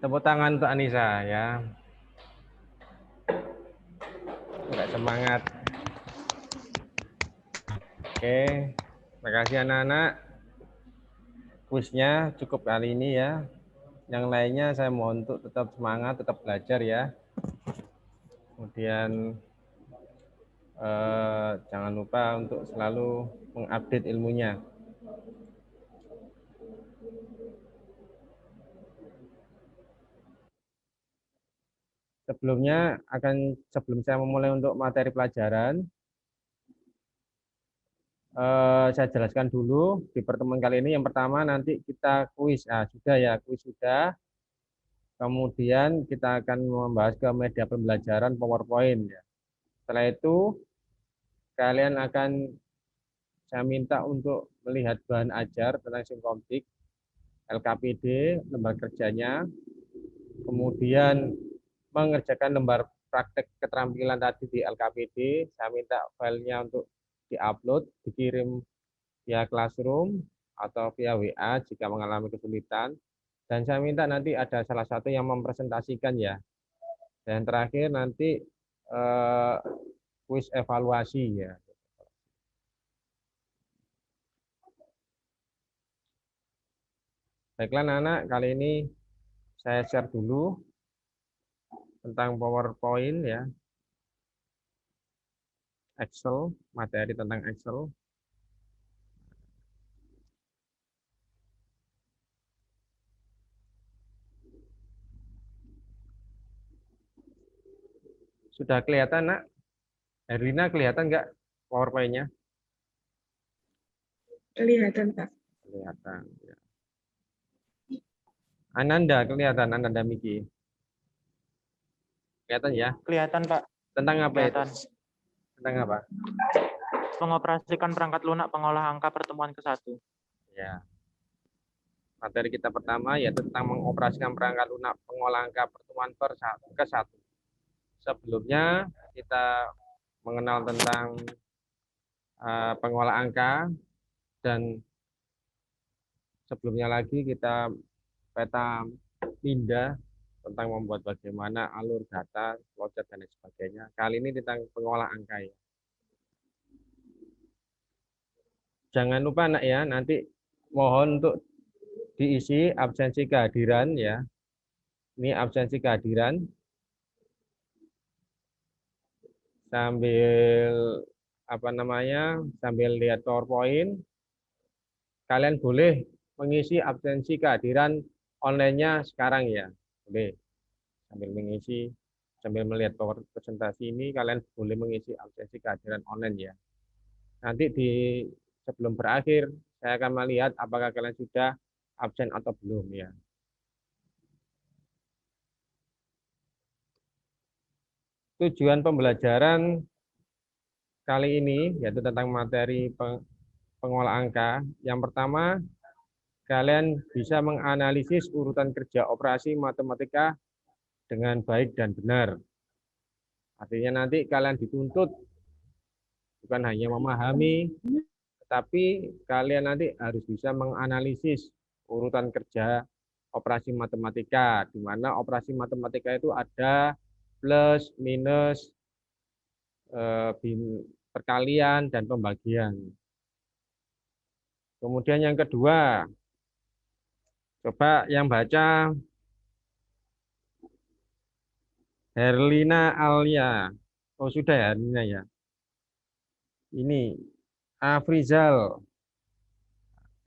Tepuk tangan untuk Anissa ya. Enggak semangat. Oke, terima kasih anak-anak. Kuisnya cukup kali ini ya. Yang lainnya saya mohon untuk tetap semangat, tetap belajar ya. Kemudian jangan lupa untuk selalu mengupdate ilmunya. Sebelum saya memulai untuk materi pelajaran, saya jelaskan dulu di pertemuan kali ini. Yang pertama nanti kita kuis. Nah, sudah ya, kuis sudah. Kemudian kita akan membahas ke media pembelajaran PowerPoint ya. Setelah itu kalian akan saya minta untuk melihat bahan ajar tentang simkomtik, LKPD, lembar kerjanya, kemudian mengerjakan lembar praktek keterampilan tadi di LKPD. Saya minta filenya untuk diupload, dikirim via Classroom atau via WA jika mengalami kesulitan. Dan saya minta nanti ada salah satu yang mempresentasikan ya. Dan terakhir nanti kuis evaluasi ya. Baiklah anak-anak, kali ini saya share dulu tentang PowerPoint ya. Excel, materi tentang Excel. Sudah kelihatan, Nak? Herlina kelihatan nggak PowerPoint-nya? Kelihatan, Pak. Kelihatan. Ya. Ananda kelihatan, Ananda Miki. Kelihatan ya? Kelihatan, Pak. Tentang apa Kelihatan. itu? Tentang apa? Mengoperasikan perangkat lunak pengolah angka pertemuan ke-1. Ya. Materi kita pertama yaitu tentang mengoperasikan perangkat lunak pengolah angka pertemuan ke-1. Sebelumnya kita mengenal tentang pengolah angka dan sebelumnya lagi kita peta minda tentang membuat bagaimana alur data, flowchart dan lain sebagainya. Kali ini tentang pengolah angka ya. Jangan lupa Nak ya, nanti mohon untuk diisi absensi kehadiran ya. Ini absensi kehadiran. Sambil sambil lihat PowerPoint, kalian boleh mengisi absensi kehadiran online-nya sekarang ya. Boleh. Sambil melihat presentasi ini, kalian boleh mengisi absensi kehadiran online ya. Nanti sebelum berakhir, saya akan melihat apakah kalian sudah absen atau belum ya. Tujuan pembelajaran kali ini yaitu tentang materi pengolah angka. Yang pertama, kalian bisa menganalisis urutan kerja operasi matematika dengan baik dan benar. Artinya nanti kalian dituntut bukan hanya memahami, tetapi kalian nanti harus bisa menganalisis urutan kerja operasi matematika, di mana operasi matematika itu ada plus, minus, perkalian, dan pembagian. Kemudian yang kedua, coba yang baca Herlina Alia. Oh sudah ya Herlina ya. Ini Afrizal.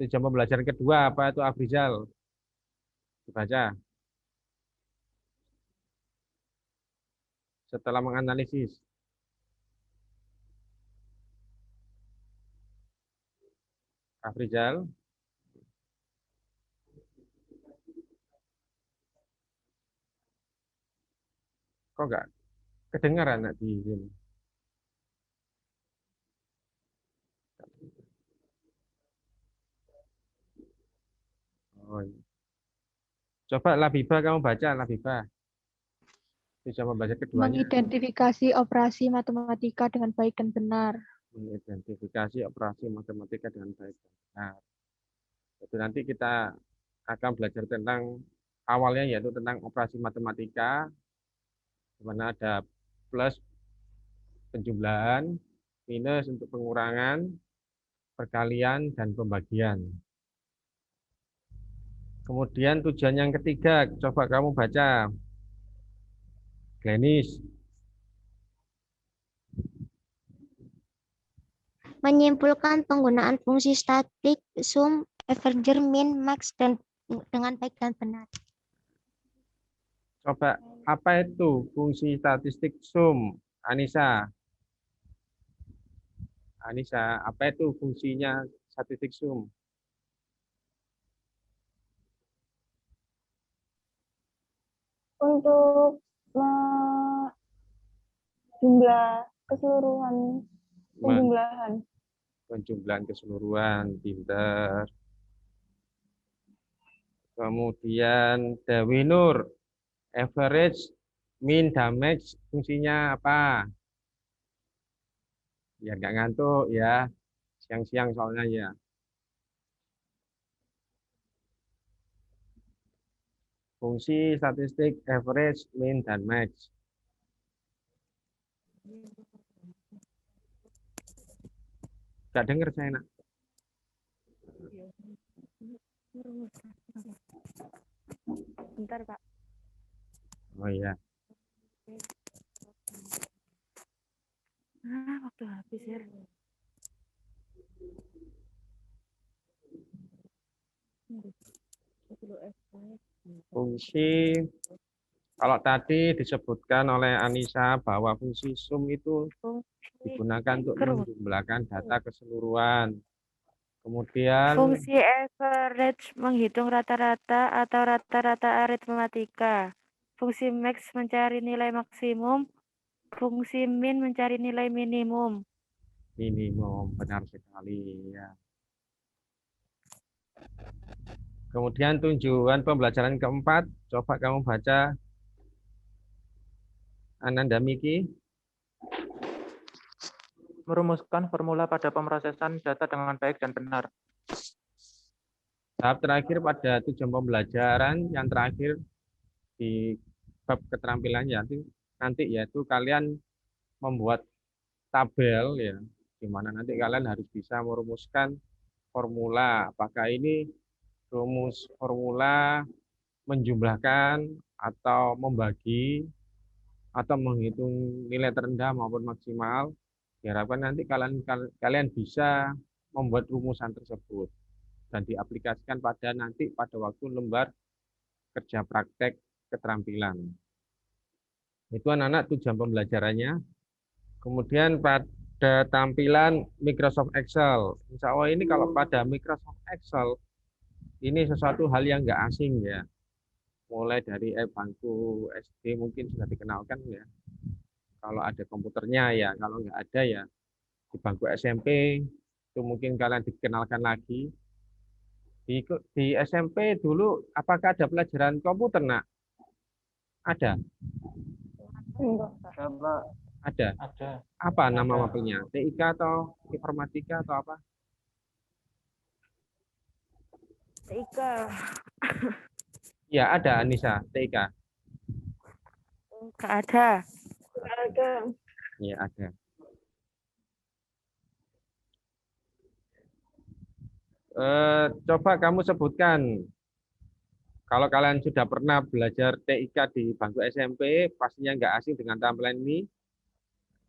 Tujuan pembelajaran kedua apa itu Afrizal? Dibaca. Setelah menganalisis. Afrizal. Kok enggak kedengaran anak di sini? Oh, iya. Coba Labiba kamu baca Labiba. Tujuan pembelajaran keduanya. Mengidentifikasi operasi matematika dengan baik dan benar. Mengidentifikasi operasi matematika dengan baik dan benar. Jadi nanti kita akan belajar tentang awalnya yaitu tentang operasi matematika, di mana ada plus penjumlahan, minus untuk pengurangan, perkalian, dan pembagian. Kemudian tujuan yang ketiga, coba kamu baca. Glenis. Menyimpulkan penggunaan fungsi statik, sum, average, min, max, dan dengan baik dan benar. Coba, apa itu fungsi statistik sum? Anissa. Anissa, apa itu fungsinya statistik sum? Untuk jumlah keseluruhan penjumlahan. Penjumlahan keseluruhan, pinter. Kemudian Dewi Nur, average, min, damage, fungsinya apa? Biar nggak ngantuk ya, siang-siang soalnya ya. Fungsi statistik average, min, dan max. Nggak dengar saya, Nak. Bentar, Pak. Oh iya. Waktu habis ya. Fungsi, kalau tadi disebutkan oleh Anissa bahwa fungsi sum itu digunakan untuk menjumlahkan data keseluruhan. Kemudian Fungsi average menghitung rata-rata atau rata-rata aritmatika. Fungsi max mencari nilai maksimum. Fungsi min mencari nilai minimum. minimum, benar sekali ya. Kemudian tujuan pembelajaran keempat, coba kamu baca Ananda Miki. Merumuskan formula pada pemrosesan data dengan baik dan benar. Tahap terakhir pada tujuan pembelajaran yang terakhir di bab keterampilan nanti yaitu kalian membuat tabel ya, di mana nanti kalian harus bisa merumuskan formula. Apakah ini rumus formula menjumlahkan atau membagi atau menghitung nilai terendah maupun maksimal. Diharapkan nanti kalian bisa membuat rumusan tersebut dan diaplikasikan pada waktu lembar kerja praktek keterampilan. Itu anak-anak tujuan pembelajarannya. Kemudian pada tampilan Microsoft Excel. Insya Allah ini kalau pada Microsoft Excel, ini sesuatu hal yang nggak asing ya. Mulai dari bangku SD mungkin sudah dikenalkan ya. Kalau ada komputernya ya, kalau nggak ada ya di bangku SMP itu mungkin kalian dikenalkan lagi. Di SMP dulu apakah ada pelajaran komputer, Nak? Ada? Ada. Ada. Apa nama Ada. mapelnya? TIK atau informatika atau apa? TIK. Ya, ada Anissa, TIK. Enggak ada. Enggak ada. Ya, ada. Coba kamu sebutkan, kalau kalian sudah pernah belajar TIK di bangku SMP, pastinya nggak asing dengan tampilan ini.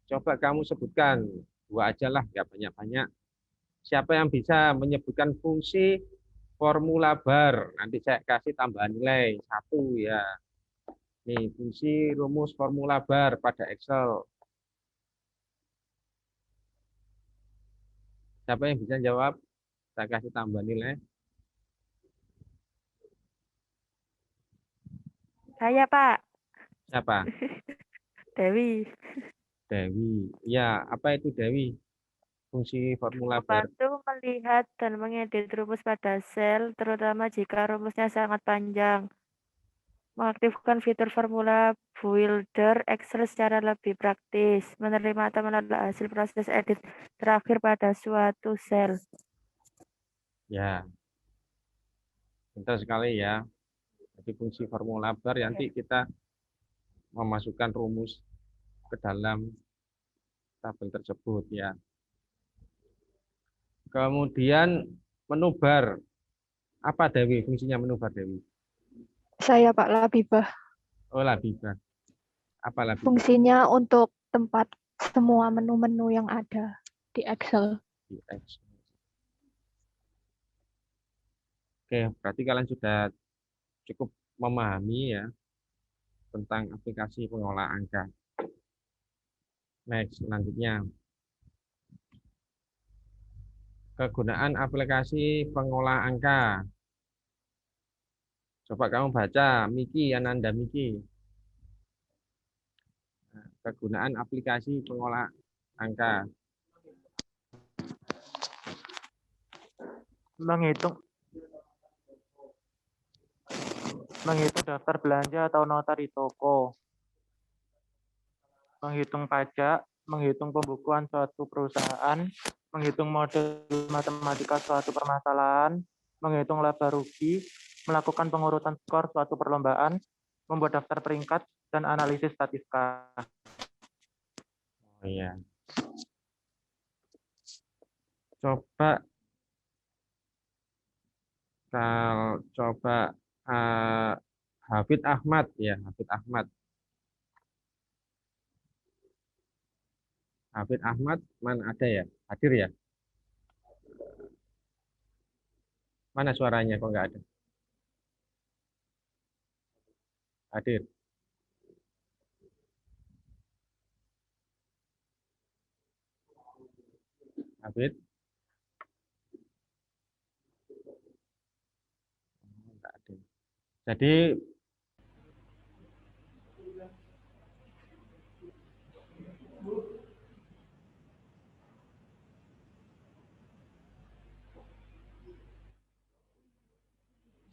Coba kamu sebutkan, dua aja lah, nggak banyak-banyak. Siapa yang bisa menyebutkan fungsi formula bar? Nanti saya kasih tambahan nilai 1 ya. Nih, fungsi rumus formula bar pada Excel. Siapa yang bisa jawab? Saya kasih tambahan nilai. Saya, Pak. Siapa? Dewi. Dewi. Ya, apa itu Dewi? Fungsi formula bar. Membantu melihat dan mengedit rumus pada sel, terutama jika rumusnya sangat panjang. Mengaktifkan fitur formula builder Excel secara lebih praktis. Menerima atau menolak hasil proses edit terakhir pada suatu sel. Ya. Pintar sekali ya. sebagai fungsi formula bar, nanti kita memasukkan rumus ke dalam tabel tersebut ya. Kemudian menu bar. Apa Dewi? Fungsinya menu bar Dewi? Saya Pak Labibah. Oh, Labibah. Apa Labibah? Fungsinya untuk tempat semua menu-menu yang ada di Excel. Di Excel. Oke, berarti kalian sudah cukup memahami ya tentang aplikasi pengolah angka. Next, selanjutnya. Kegunaan aplikasi pengolah angka. Coba kamu baca, Miki, Ananda Miki. Kegunaan aplikasi pengolah angka. Menghitung daftar belanja atau nota di toko. Menghitung pajak, menghitung pembukuan suatu perusahaan, menghitung model matematika suatu permasalahan, menghitung laba rugi, melakukan pengurutan skor suatu perlombaan, membuat daftar peringkat, dan analisis statistika. Oh iya. Coba Hafid Ahmad ya, Hafid Ahmad. Hafid Ahmad mana ada ya? Hadir ya? Mana suaranya kok nggak ada? Hadir. Hafid? Nggak ada. Jadi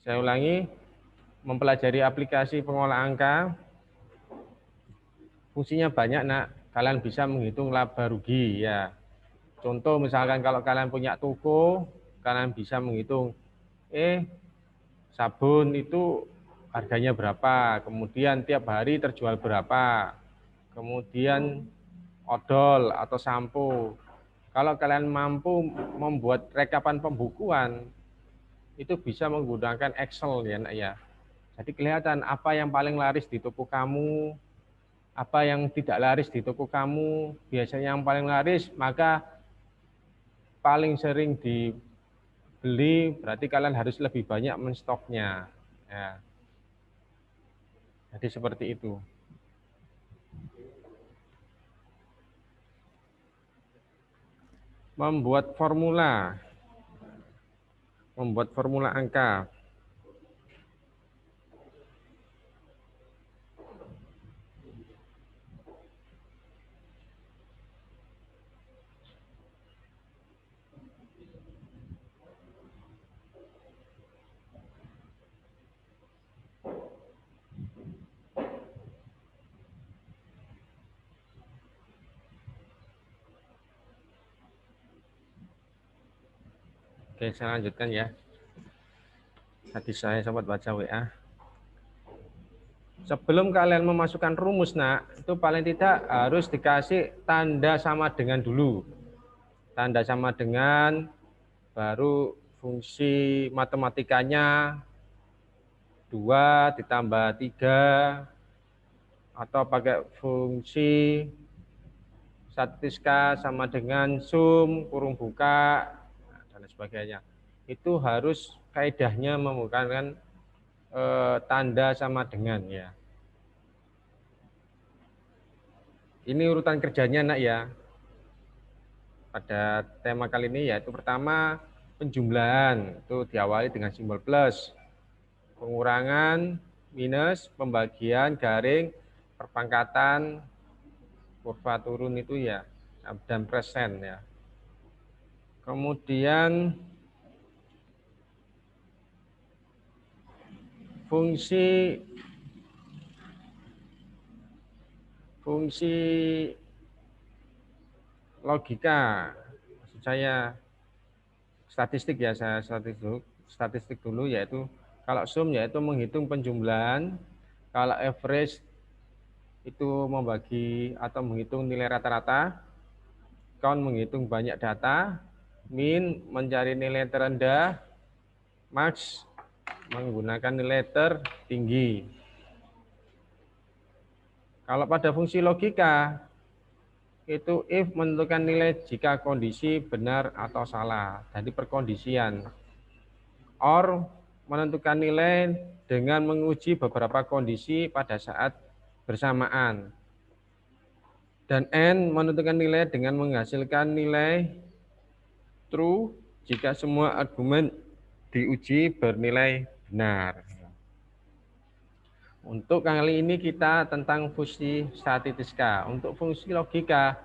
saya ulangi, mempelajari aplikasi pengolah angka, fungsinya banyak nak. Kalian bisa menghitung laba rugi ya. Contoh misalkan kalau kalian punya toko, kalian bisa menghitung, sabun itu harganya berapa, kemudian tiap hari terjual berapa, kemudian odol atau sampo. Kalau kalian mampu membuat rekapan pembukuan, itu bisa menggunakan Excel ya nak ya. Jadi kelihatan apa yang paling laris di toko kamu, apa yang tidak laris di toko kamu. Biasanya yang paling laris maka paling sering dibeli, berarti kalian harus lebih banyak menstoknya. Ya. Jadi seperti itu. Membuat formula angka. Oke, saya lanjutkan ya. Tadi saya sempat baca WA. Sebelum kalian memasukkan rumus, nak, itu paling tidak harus dikasih tanda sama dengan dulu. Tanda sama dengan, baru fungsi matematikanya 2 ditambah 3, atau pakai fungsi statistika sama dengan sum, kurung buka, dan sebagainya. Itu harus kaidahnya menggunakan tanda sama dengan ya. Ini urutan kerjanya nak ya. Pada tema kali ini yaitu pertama penjumlahan, itu diawali dengan simbol plus. Pengurangan, minus, pembagian, garing, perpangkatan, kurva turun itu ya, dan persen ya. Kemudian fungsi logika, maksud saya statistik ya, saya statistik dulu yaitu Kalau sum yaitu menghitung penjumlahan, kalau average itu membagi atau menghitung nilai rata-rata, count menghitung banyak data, min mencari nilai terendah, max menggunakan nilai tertinggi. Kalau pada fungsi logika, itu if menentukan nilai jika kondisi benar atau salah, jadi perkondisian. Or menentukan nilai dengan menguji beberapa kondisi pada saat bersamaan. Dan N menentukan nilai dengan menghasilkan nilai true jika semua argumen diuji bernilai benar. Untuk kali ini kita tentang fungsi statistika. Untuk fungsi logika,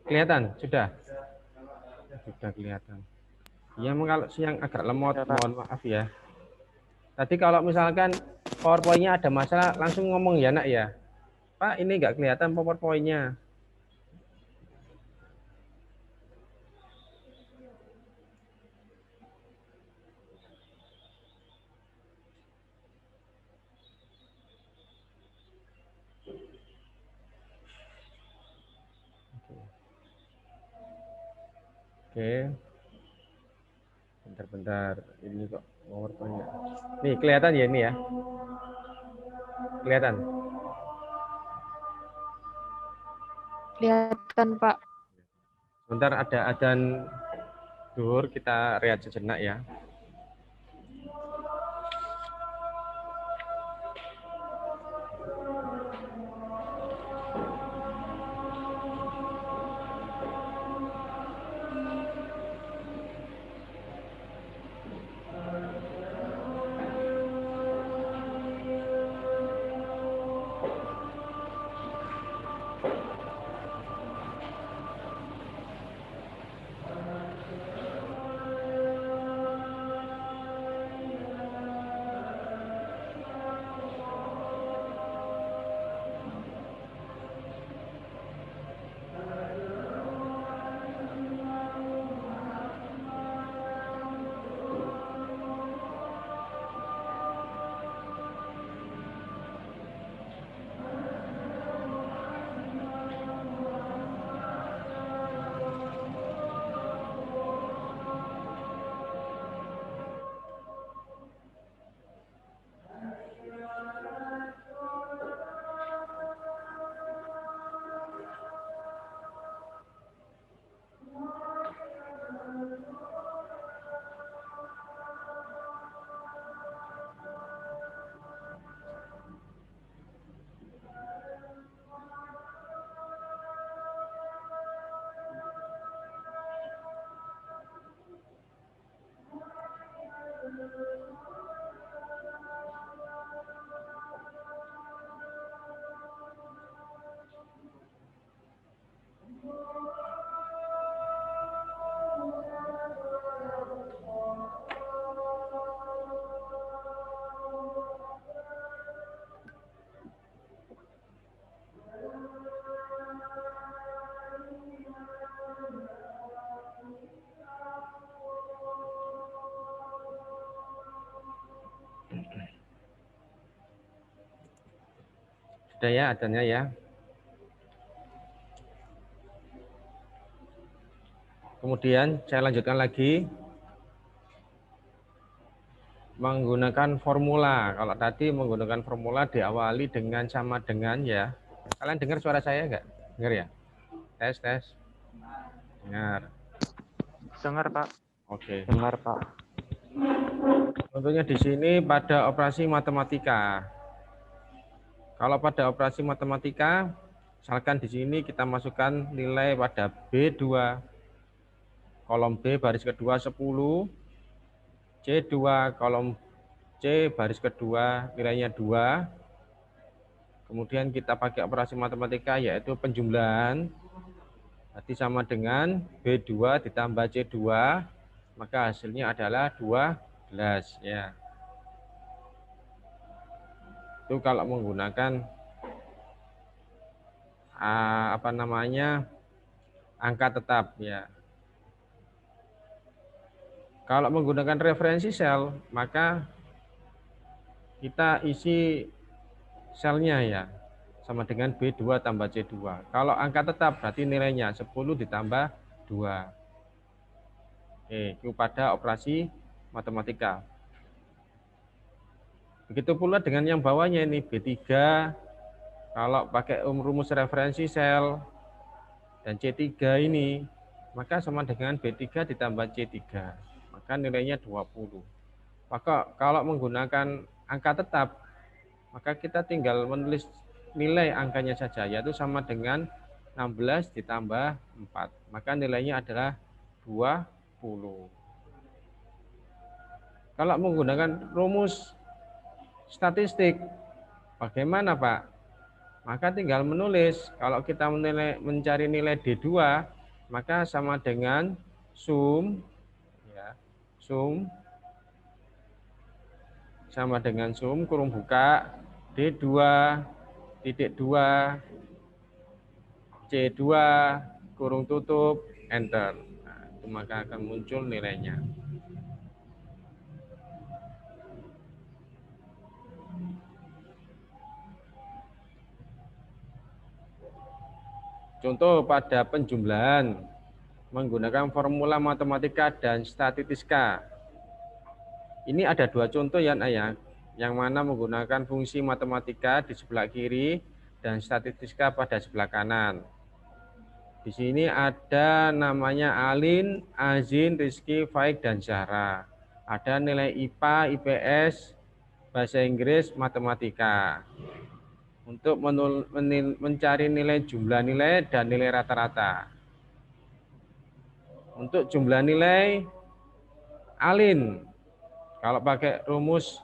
kelihatan? Sudah kelihatan. Ya, kalau siang agak lemot, mohon maaf ya. Tadi kalau misalkan PowerPoint-nya ada masalah, langsung ngomong ya nak ya. Pak, ini nggak kelihatan PowerPoint-nya. Oke. Bentar-bentar, ini kok PowerPoint-nya. Nih, kelihatan ya ini ya? Kelihatan? Kelihatan, Pak. Bentar, ada adzan zuhur, kita rehat sejenak ya. Sudah ya adzannya ya. Kemudian saya lanjutkan lagi menggunakan formula. Kalau tadi menggunakan formula diawali dengan sama dengan ya. Kalian dengar suara saya enggak? Dengar ya? Tes. Dengar. Dengar, Pak. Oke. Dengar, Pak. Tentunya di sini pada operasi matematika. Kalau pada operasi matematika, misalkan di sini kita masukkan nilai pada B2, kolom B baris kedua 10, C2 kolom C baris kedua nilainya 2. Kemudian kita pakai operasi matematika yaitu penjumlahan. Berarti sama dengan B2 ditambah C2, maka hasilnya adalah 12 ya. Itu kalau menggunakan angka tetap ya. Kalau menggunakan referensi sel, maka kita isi selnya ya sama dengan B2 tambah C2. Kalau angka tetap berarti nilainya 10 ditambah 2. Oke, itu pada operasi matematika. Begitu pula dengan yang bawahnya ini B3. Kalau pakai rumus referensi sel dan C3 ini, maka sama dengan B3 ditambah C3. Maka nilainya 20. Maka kalau menggunakan angka tetap, maka kita tinggal menulis nilai angkanya saja, yaitu sama dengan 16 ditambah 4. Maka nilainya adalah 20. Kalau menggunakan rumus statistik, bagaimana Pak? Maka tinggal menulis, kalau kita mencari nilai D2, maka sama dengan sum, ya, sum sama dengan sum kurung buka D2 titik 2 C2 kurung tutup enter. Nah, itu maka akan muncul nilainya. Contoh pada penjumlahan menggunakan formula matematika dan statistika. Ini ada 2 contoh ya, Ayah, yang mana menggunakan fungsi matematika di sebelah kiri dan statistika pada sebelah kanan. Di sini ada namanya Alin, Azin, Rizky, Faik, dan Zahra. Ada nilai IPA, IPS, bahasa Inggris, matematika. Untuk mencari nilai jumlah nilai dan nilai rata-rata. Untuk jumlah nilai Alin, kalau pakai rumus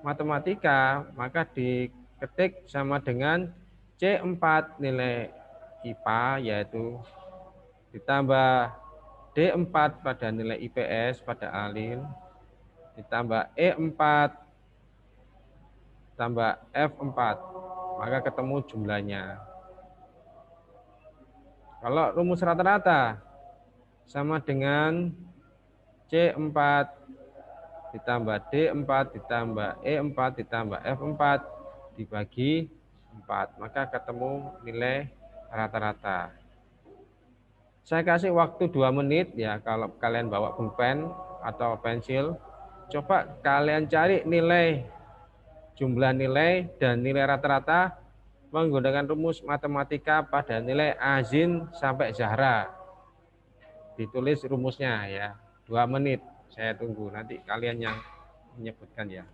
matematika, maka diketik sama dengan C4 nilai IPA, yaitu ditambah D4 pada nilai IPS pada Alin, ditambah E4, tambah F4, maka ketemu jumlahnya. Kalau rumus rata-rata, sama dengan C4 ditambah D4 ditambah E4 ditambah F4 dibagi 4, maka ketemu nilai rata-rata. Saya kasih waktu 2 menit ya, kalau kalian bawa pulpen atau pensil, coba kalian cari nilai, jumlah nilai dan nilai rata-rata menggunakan rumus matematika pada nilai Azin sampai Zahra. Ditulis rumusnya ya, 2 menit. Saya tunggu, nanti kalian yang menyebutkan ya.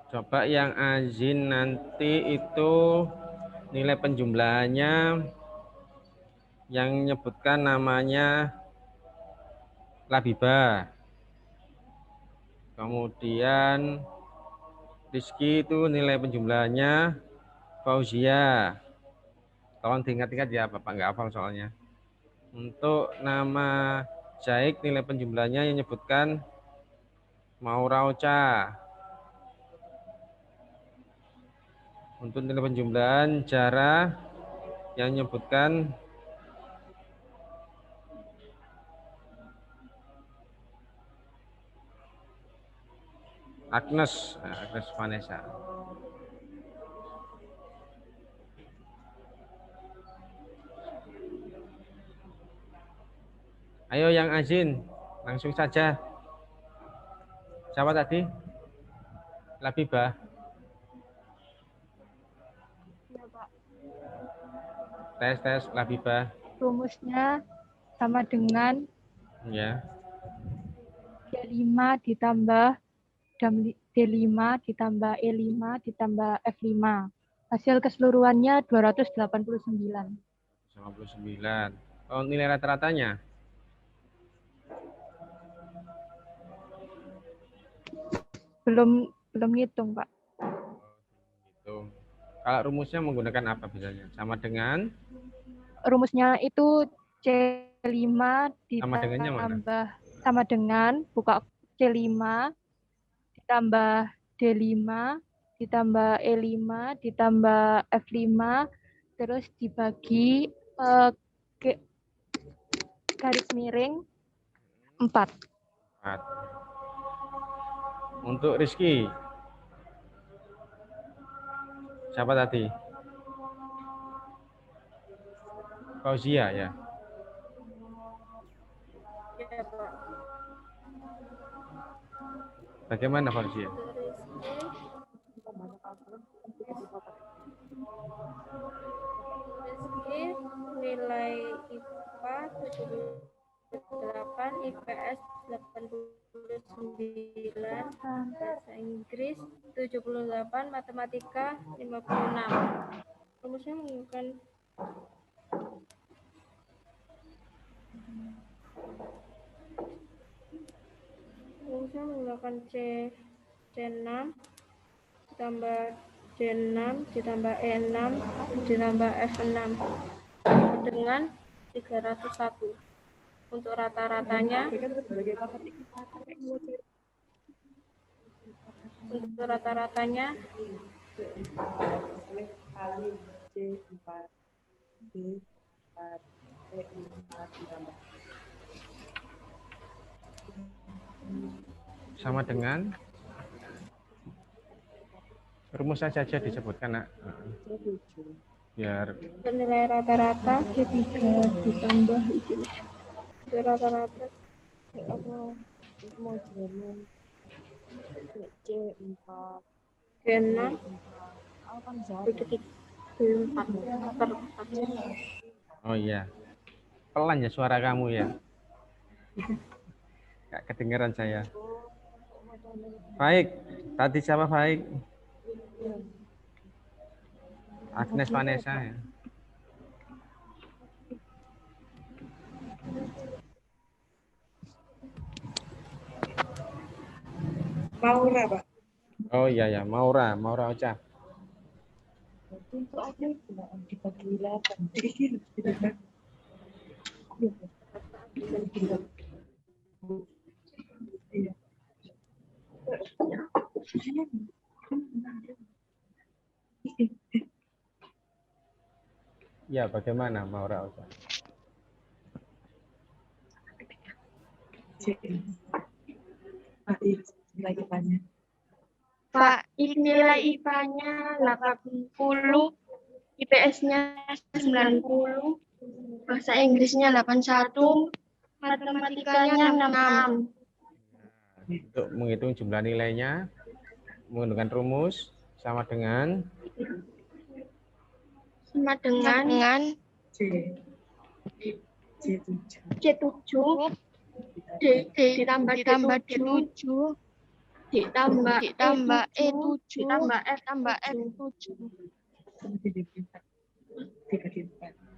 Coba yang Azin nanti itu nilai penjumlahannya yang menyebutkan namanya Labibah. Kemudian Rizky itu nilai penjumlahannya Fauzia. Tolong diingat-ingat ya, Bapak nggak hafal soalnya. Untuk nama Zaik nilai penjumlahannya yang menyebutkan Maura Ocha. Untuk nilai penjumlahan Jara yang menyebutkan Agnes, Agnes Vanessa. Ayo yang azin, langsung saja. Siapa tadi? Labibah. Ya, Pak. Tes Labibah. Rumusnya sama dengan Ya. D5 ditambah D5 ditambah E5 ditambah F5. Hasil keseluruhannya 289. 99. Oh, nilai rata-ratanya? Belum ngitung, Pak. Gitu. Kalau rumusnya menggunakan apa biasanya? Sama dengan? Rumusnya itu C5 Sama dengannya mana? ditambah sama dengan buka C5 ditambah D5 ditambah E5 ditambah F5 terus dibagi garis miring 4. 4. Untuk Rizky. Siapa tadi? Fauzia ya. Ya, Pak. Bagaimana Fauzia? Rizky nilai IPA 78, IPS 89, bahasa Inggris 78, matematika 56. Rumusnya menggunakan C6 ditambah D6 ditambah E6 ditambah F6 dengan 301. Untuk rata-ratanya sama dengan rumus saja disebutkan, Nak. Biar nilai rata-rata C3 ditambah itu rata-rata G6 oh iya. Pelan ya suara kamu ya. Gak kedengeran saya. Baik, tadi siapa baik? Agnes Vanessa ya. Maura, Pak. Oh iya ya, Maura Ocha. Ya, bagaimana Maura Ocha? Pak, nilai IPA-nya 80, IPS-nya 90, bahasa Inggrisnya 81, matematikanya 66. Untuk menghitung jumlah nilainya menggunakan rumus sama dengan C7 ditambah D7 ditambah E7 ditambah F7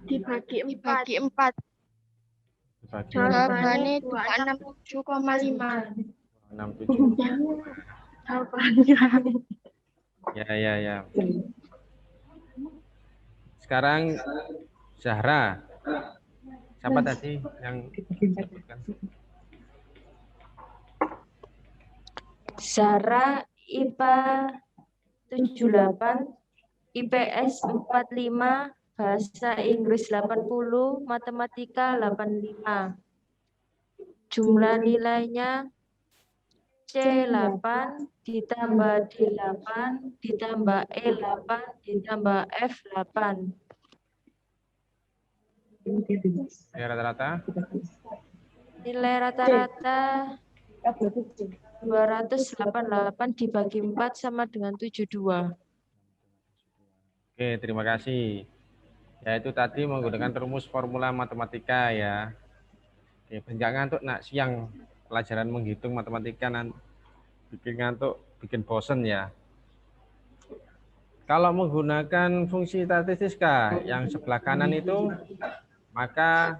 dibagi 4. Jawabannya 267,5. 67. Jawabannya. Ya. Sekarang Zahra. Siapa tadi yang disebutkan? Zahra IPA 78, IPS 45, bahasa Inggris 80, matematika 85. Jumlah nilainya C8 ditambah D8 ditambah E8 ditambah F8. Ya, rata-rata Nilai rata-rata 288 dibagi 4 sama dengan 72. Oke, terima kasih. Ya, itu tadi menggunakan rumus formula matematika ya. Oke, jangan ngantuk nak siang pelajaran menghitung matematika nanti bikin ngantuk, bikin bosen ya. Kalau menggunakan fungsi statistika yang sebelah kanan itu, maka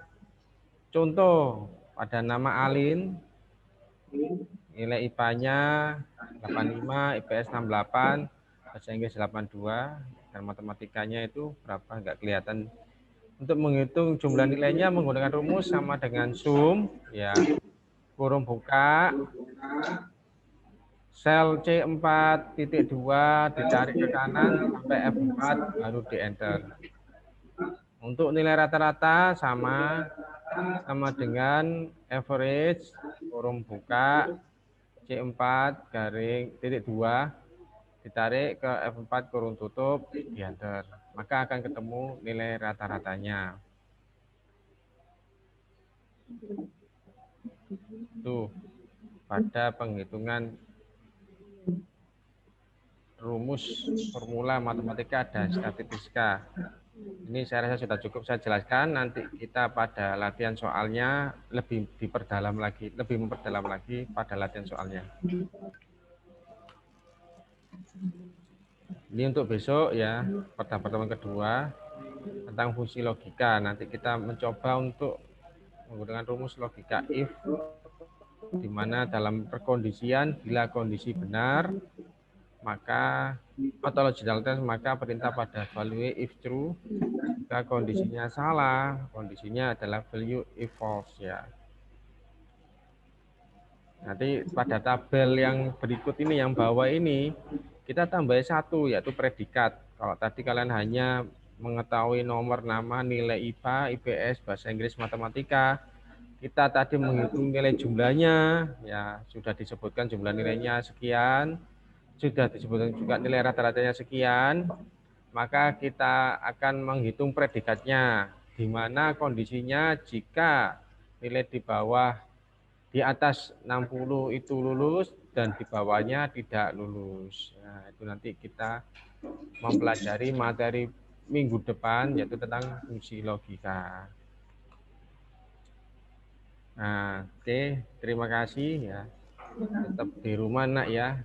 contoh pada nama Alin, nilai IPA-nya 85, IPS 68, bahasa Inggris 82, dan matematikanya itu berapa nggak kelihatan. Untuk menghitung jumlah nilainya menggunakan rumus sama dengan sum, ya, kurung buka, sel C4.2 ditarik ke kanan sampai F4 baru di enter. Untuk nilai rata-rata sama dengan average kurung buka C4 garing titik 2 ditarik ke F4 kurung tutup di enter. Maka akan ketemu nilai rata-ratanya. Tuh, pada penghitungan rumus formula matematika dan statistika. Ini saya rasa sudah cukup saya jelaskan. Nanti kita pada latihan soalnya lebih memperdalam lagi pada latihan soalnya. Ini untuk besok ya, pada pertemuan kedua tentang fungsi logika. Nanti kita mencoba untuk menggunakan rumus logika if, di mana dalam perkondisian bila kondisi benar maka atau logical test maka perintah pada value if true, jika kondisinya salah kondisinya adalah value if false ya. Nanti pada tabel yang berikut ini yang bawah ini kita tambah satu yaitu predikat. Kalau tadi kalian hanya mengetahui nomor, nama, nilai IPA, IPS, bahasa Inggris, matematika, kita tadi menghitung nilai jumlahnya ya, sudah disebutkan jumlah nilainya sekian, sudah disebutkan juga nilai rata-ratanya sekian, maka kita akan menghitung predikatnya, di mana kondisinya jika nilai di atas 60 itu lulus dan di bawahnya tidak lulus. Nah, itu nanti kita mempelajari materi minggu depan yaitu tentang fungsi logika. Nah, oke, terima kasih ya. Tetap di rumah nak ya.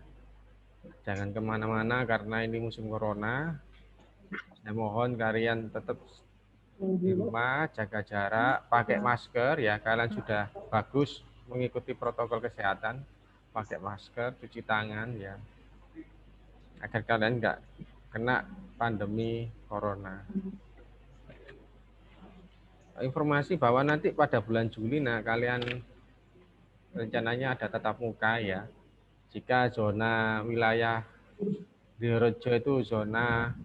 Jangan kemana-mana karena ini musim corona. Saya mohon kalian tetap di rumah, jaga jarak, pakai masker ya. Kalian sudah bagus mengikuti protokol kesehatan, pakai masker, cuci tangan ya, agar kalian nggak kena pandemi corona. Informasi bahwa nanti pada bulan Juli, nah kalian rencananya ada tatap muka ya. Jika zona wilayah di Rejo itu zona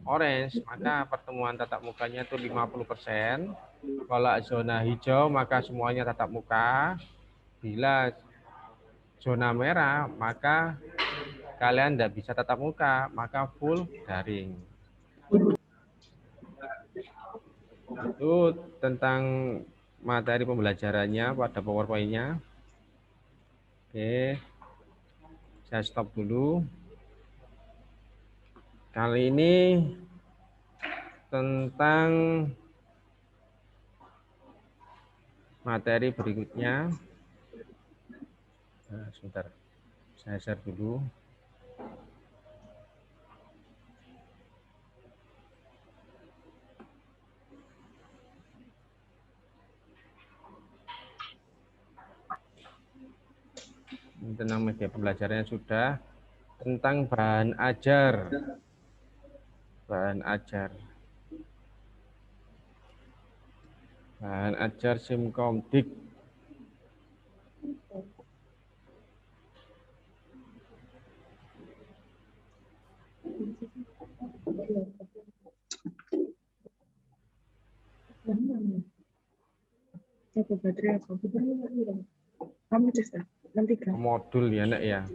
orange, maka pertemuan tatap mukanya itu 50%. Kalau zona hijau, maka semuanya tatap muka. Bila zona merah, maka kalian tidak bisa tatap muka, maka full daring. Itu tentang materi pembelajarannya pada PowerPoint-nya. Oke, saya stop dulu. Kali ini tentang materi berikutnya. Nah, sebentar, saya share dulu. Ini tentang media pembelajarannya sudah, tentang bahan ajar. Bahan ajar Simkomdik. Modul ya nak ya.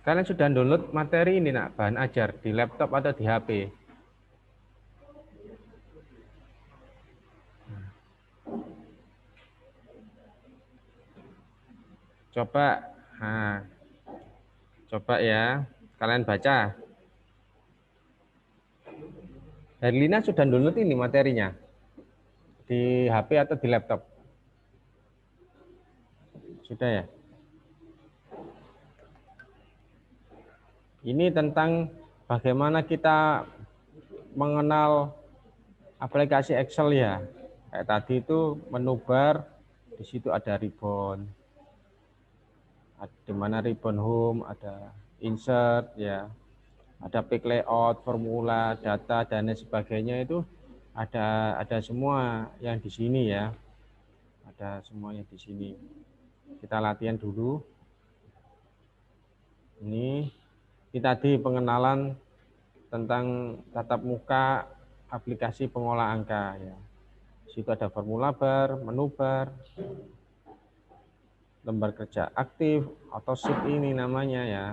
Kalian sudah download materi ini nak, bahan ajar di laptop atau di HP? Coba, nah, coba ya, kalian baca. Herlina sudah download ini materinya di HP atau di laptop? Sudah ya? Ini tentang bagaimana kita mengenal aplikasi Excel ya. Kayak tadi itu menu bar, di situ ada ribbon. Di mana ribbon home, ada insert ya. Ada pick layout, formula, data dan lain sebagainya itu ada semua yang di sini ya. Ada semuanya di sini. Kita latihan dulu. Ini tadi pengenalan tentang tatap muka aplikasi pengolah angka ya. Di situ ada formula bar, menu bar, lembar kerja aktif atau sheet ini namanya ya.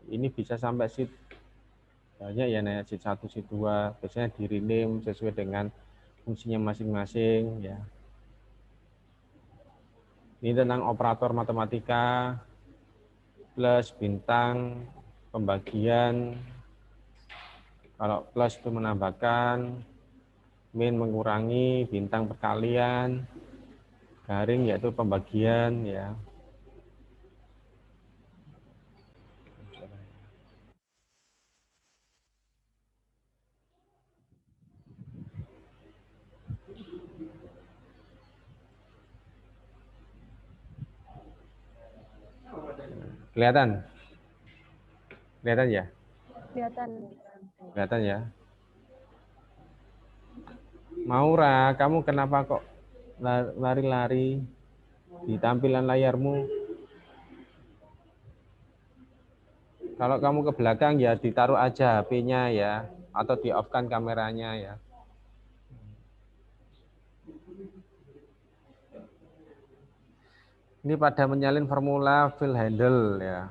Ini bisa sampai sheet banyak ya, sheet 1, sheet 2, biasanya di rename sesuai dengan fungsinya masing-masing ya. Ini tentang operator matematika, plus, bintang, pembagian. Kalau plus itu menambahkan, min mengurangi, bintang perkalian, garing yaitu pembagian ya. Kelihatan? Kelihatan ya? Kelihatan. Kelihatan ya? Maura, kamu kenapa kok lari-lari di tampilan layarmu? Kalau kamu ke belakang ya ditaruh aja HP-nya ya, atau di-off-kan kameranya ya. Ini pada menyalin formula fill handle ya.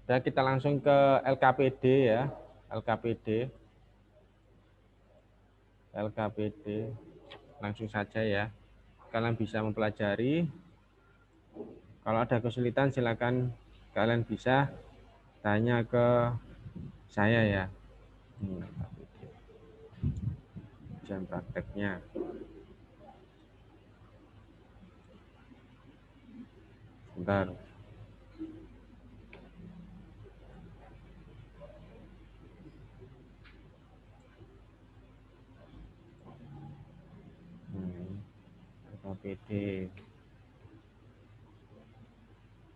Dan kita langsung ke LKPD ya, LKPD langsung saja ya. Kalian bisa mempelajari. Kalau ada kesulitan silakan kalian bisa tanya ke saya ya. Jam prakteknya. Bentar. LKPD.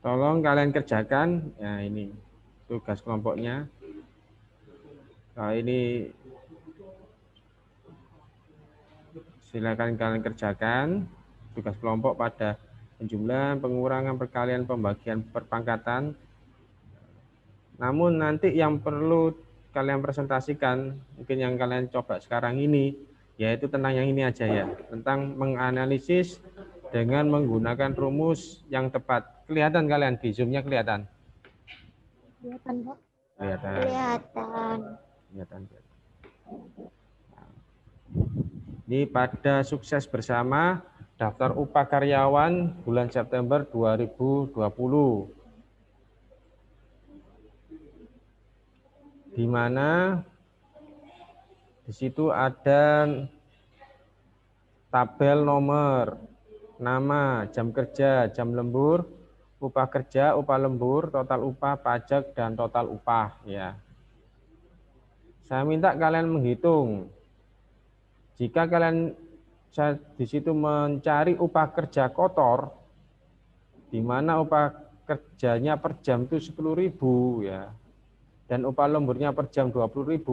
Tolong kalian kerjakan. Ya ini tugas kelompoknya. Nah, ini silakan kalian kerjakan tugas kelompok pada penjumlahan, pengurangan, perkalian, pembagian, perpangkatan. Namun nanti yang perlu kalian presentasikan, mungkin yang kalian coba sekarang ini, yaitu tentang yang ini aja ya, tentang menganalisis dengan menggunakan rumus yang tepat. Kelihatan kalian di Zoom-nya kelihatan? Kelihatan, Pak. Kelihatan. Kelihatan. Ini pada sukses bersama daftar upah karyawan bulan September 2020. Di mana di situ ada tabel nomor, nama, jam kerja, jam lembur, upah kerja, upah lembur, total upah, pajak, dan total upah ya. Saya minta kalian menghitung. Jika kalian di situ mencari upah kerja kotor, di mana upah kerjanya per jam itu 10.000 ya, dan upah lemburnya per jam 20.000,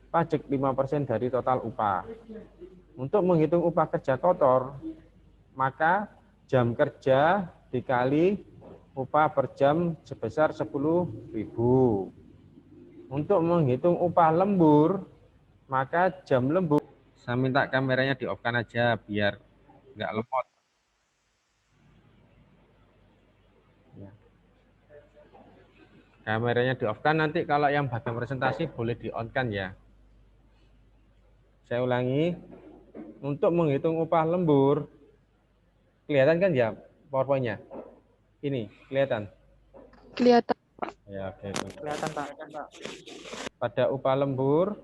pajak 5% dari total upah. Untuk menghitung upah kerja kotor, maka jam kerja dikali upah per jam sebesar 10.000. Untuk menghitung upah lembur, maka jam lembur, saya minta kameranya di-off-kan aja biar nggak lemot. Ya. Kameranya di-off-kan, nanti kalau yang bagian presentasi boleh di-on-kan ya. Saya ulangi, untuk menghitung upah lembur, kelihatan kan ya PowerPoint-nya? Ini, kelihatan? Kelihatan. Ya, oke. Kelihatan, Pak. Pada upah lembur,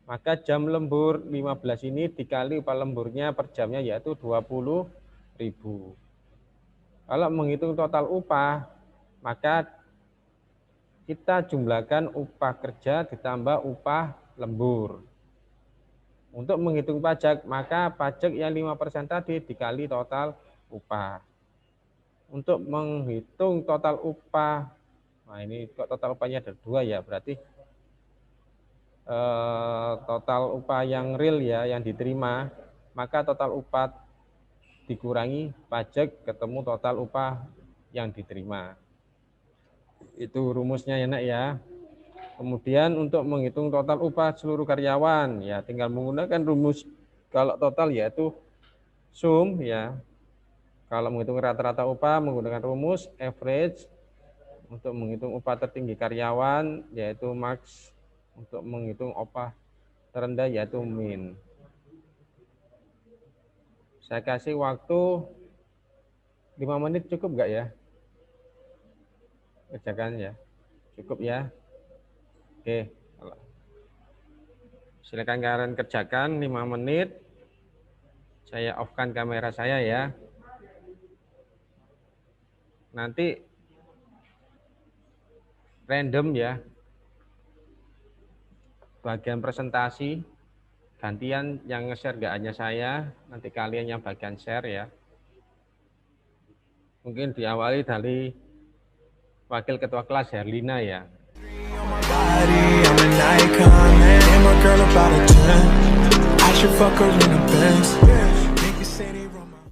maka jam lembur 15 ini dikali upah lemburnya per jamnya yaitu 20.000. Kalau menghitung total upah, maka kita jumlahkan upah kerja ditambah upah lembur. Untuk menghitung pajak, maka pajak yang 5% tadi dikali total upah. Untuk menghitung total upah, nah ini kok total upahnya ada 2 ya, berarti total upah yang real ya, yang diterima, maka total upah dikurangi pajak ketemu total upah yang diterima. Itu rumusnya ya nak ya. Kemudian untuk menghitung total upah seluruh karyawan, ya tinggal menggunakan rumus kalau total yaitu sum ya. Kalau menghitung rata-rata upah menggunakan rumus average. Untuk menghitung upah tertinggi karyawan yaitu max. Untuk menghitung upah terendah yaitu min. Saya kasih waktu 5 menit cukup enggak ya? Kerjakan ya. Cukup ya. Oke, silakan kalian kerjakan 5 menit. Saya off-kan kamera saya ya. Nanti random ya. Bagian presentasi gantian yang nge-share gak hanya saya, nanti kalian yang bagian share ya. Mungkin diawali dari Wakil Ketua Kelas Herlina ya. I'm an icon, man. And my girl about a 10. I should fuck her in a Benz.